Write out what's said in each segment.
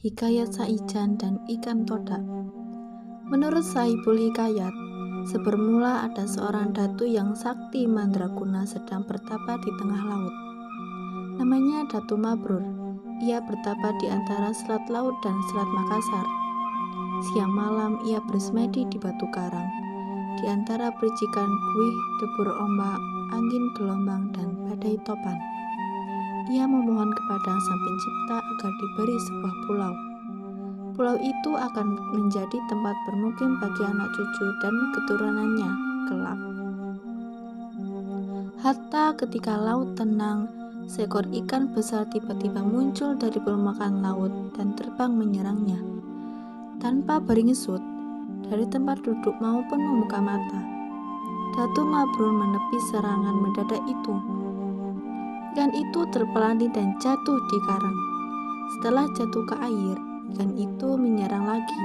Hikayat Saijan dan Ikan Todak. Menurut Saibul Hikayat, sebermula ada seorang datu yang sakti mandraguna sedang bertapa di tengah laut. Namanya Datu Mabrur. Ia bertapa di antara Selat Laut dan Selat Makassar. Siang malam ia bersemedi di batu karang, di antara percikan buih, debur ombak, angin gelombang, dan badai topan. Ia memohon kepada Sang Pencipta agar diberi sebuah pulau. Pulau itu akan menjadi tempat bermukim bagi anak cucu dan keturunannya kelak. Hatta ketika laut tenang, seekor ikan besar tiba-tiba muncul dari permukaan laut dan terbang menyerangnya. Tanpa beringesut, dari tempat duduk maupun membuka mata, Datu Mabrur menepi serangan mendadak itu. Ikan itu terpelanting dan jatuh di karang. Setelah jatuh ke air, ikan itu menyerang lagi.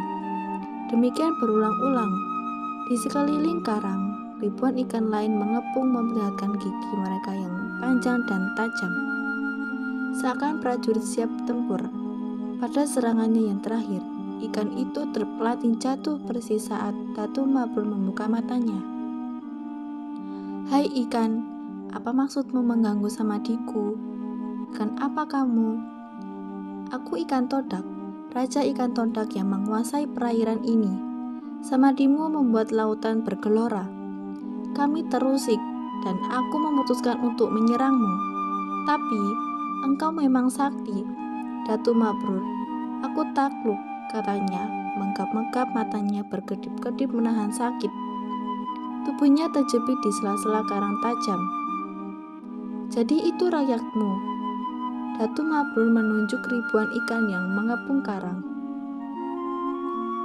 Demikian berulang-ulang. Di sekeliling karang, ribuan ikan lain mengepung memperlihatkan gigi mereka yang panjang dan tajam. Seakan prajurit siap tempur. Pada serangannya yang terakhir, ikan itu terpelanting jatuh persis saat Datu Mabrur membuka matanya. "Hai ikan, apa maksudmu mengganggu samadiku? Ikan apa kamu?" "Aku Ikan Todak, Raja Ikan Todak yang menguasai perairan ini. Samadimu membuat lautan bergelora. Kami terusik dan aku memutuskan untuk menyerangmu. Tapi engkau memang sakti, Datu Mabrur." "Aku takluk," katanya, menggap-menggap matanya berkedip-kedip menahan sakit. Tubuhnya terjepit di sela-sela karang tajam. "Jadi itu rakyatmu?" Datu Mabrur menunjuk ribuan ikan yang mengepung karang.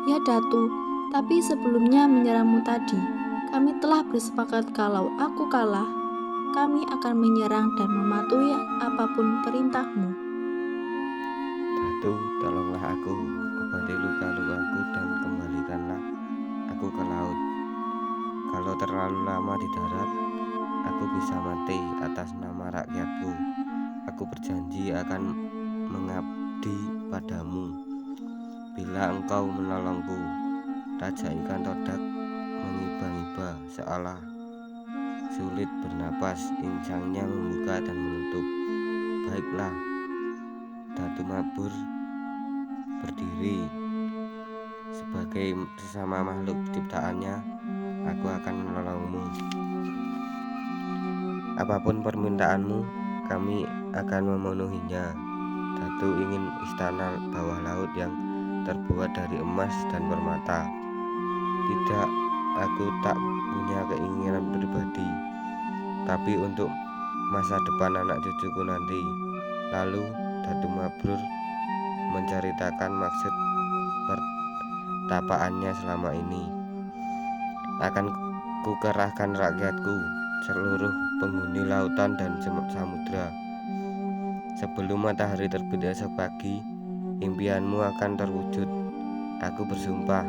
"Ya Datu, tapi sebelumnya menyerangmu tadi, kami telah bersepakat kalau aku kalah, kami akan menyerang dan mematuhi apapun perintahmu." "Datu, tolonglah aku, obati luka-lukaku dan kembalikanlah aku ke laut. Kalau terlalu lama di darat, aku bisa mati atas nama rakyatku. Aku berjanji akan mengabdi padamu bila engkau menolongku." Raja Ikan Todak mengiba-iba seolah sulit bernapas, insangnya membuka dan menutup. "Baiklah," Datu Mabrur berdiri. "Sebagai sesama makhluk ciptaannya, aku akan menolongmu. Apapun permintaanmu, kami akan memenuhinya." Datu ingin istana bawah laut yang terbuat dari emas dan permata. "Tidak, aku tak punya keinginan pribadi, tapi untuk masa depan anak cucuku nanti." Lalu Datu Mabrur menceritakan maksud pertapaannya selama ini. "Akan kukerahkan rakyatku, seluruh penghuni lautan dan samudra. Sebelum matahari terbit esok pagi, impianmu akan terwujud. Aku bersumpah,"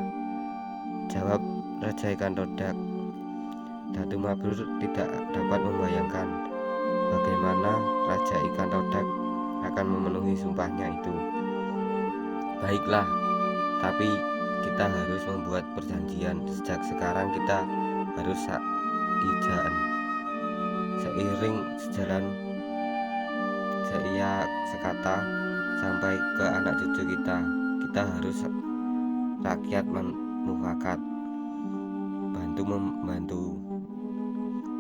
jawab Raja Ikan Todak. Datu Mabrur tidak dapat membayangkan bagaimana Raja Ikan Todak akan memenuhi sumpahnya itu. "Baiklah, tapi kita harus membuat perjanjian. Sejak sekarang kita harus saijan. Seiring sejalan seia sekata sampai ke anak cucu kita harus rakyat mufakat, bantu membantu,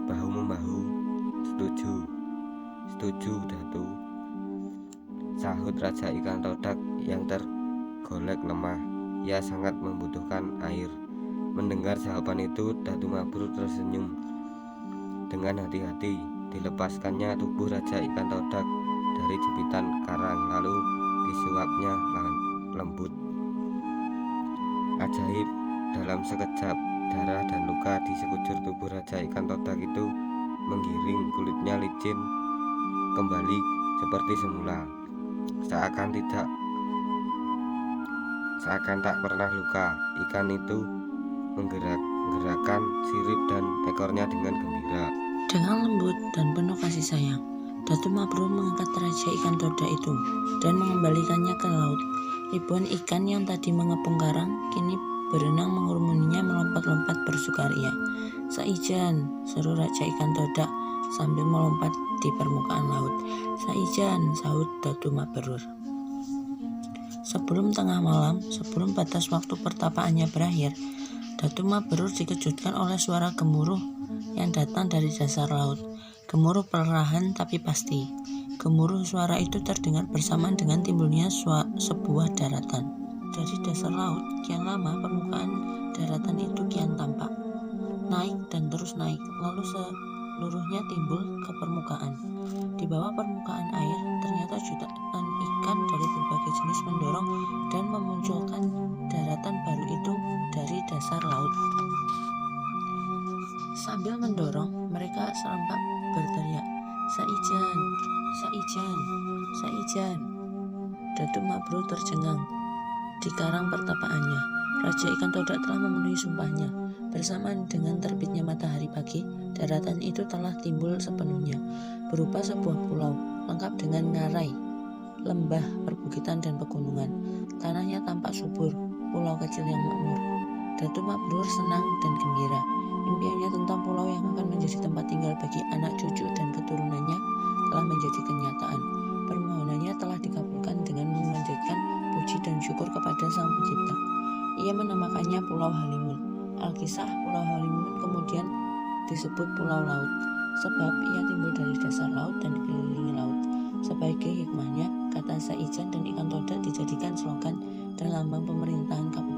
bahu membahu." "Setuju, setuju Datu," sahut Raja Ikan Todak yang tergolek lemah. Ia sangat membutuhkan air. Mendengar jawaban itu, Datu Mabrur tersenyum. Dengan hati-hati dilepaskannya tubuh Raja Ikan Todak dari jepitan karang, lalu disuapnya lembut. Ajaib, dalam sekejap darah dan luka di sekujur tubuh Raja Ikan Todak itu menggiring. Kulitnya licin kembali seperti semula, seakan tak pernah luka. Ikan itu menggerakkan sirip dan ekornya dengan gembira. Dengan lembut dan penuh kasih sayang, Datu Mabrur mengangkat Raja Ikan Todak itu dan mengembalikannya ke laut. Ribuan ikan yang tadi mengepung karang kini berenang mengerumuninya melompat-lompat bersukaria. "Saijan!" seru Raja Ikan Todak sambil melompat di permukaan laut. "Saijan!" sahut Datu Maberur. Sebelum tengah malam, sebelum batas waktu pertapaannya berakhir, Datu Maberur dikejutkan oleh suara gemuruh yang datang dari dasar laut. Gemuruh perlahan tapi pasti. Gemuruh suara itu terdengar bersamaan dengan timbulnya sebuah daratan. Dari dasar laut, kian lama permukaan daratan itu kian tampak. Naik dan terus naik, lalu seluruhnya timbul ke permukaan. Di bawah permukaan air, ternyata jutaan ikan dari berbagai jenis mendorong dan memunculkan daratan baru itu dari dasar laut. Sambil mendorong, mereka serempak berteriak, "Saijan! Saijan! Saijan!" Datu Maberur tercengang. Di karang pertapaannya, Raja Ikan Todak telah memenuhi sumpahnya. Bersamaan dengan terbitnya matahari pagi, daratan itu telah timbul sepenuhnya, berupa sebuah pulau, lengkap dengan ngarai, lembah, perbukitan, dan pegunungan. Tanahnya tampak subur, pulau kecil yang makmur. Datu Maberur senang dan gembira. Impiannya tentang pulau yang akan menjadi tempat tinggal bagi anak cucu dan keturunannya telah menjadi kenyataan. Permohonannya telah dikabulkan dengan memanjatkan puji dan syukur kepada Sang Pencipta. Ia menamakannya Pulau Halimun. Alkisah Pulau Halimun kemudian disebut Pulau Laut, sebab ia timbul dari dasar laut dan dikelilingi laut. Sebagai hikmahnya, kata Saijan dan Ikan Todak dijadikan slogan dan lambang pemerintahan kabupaten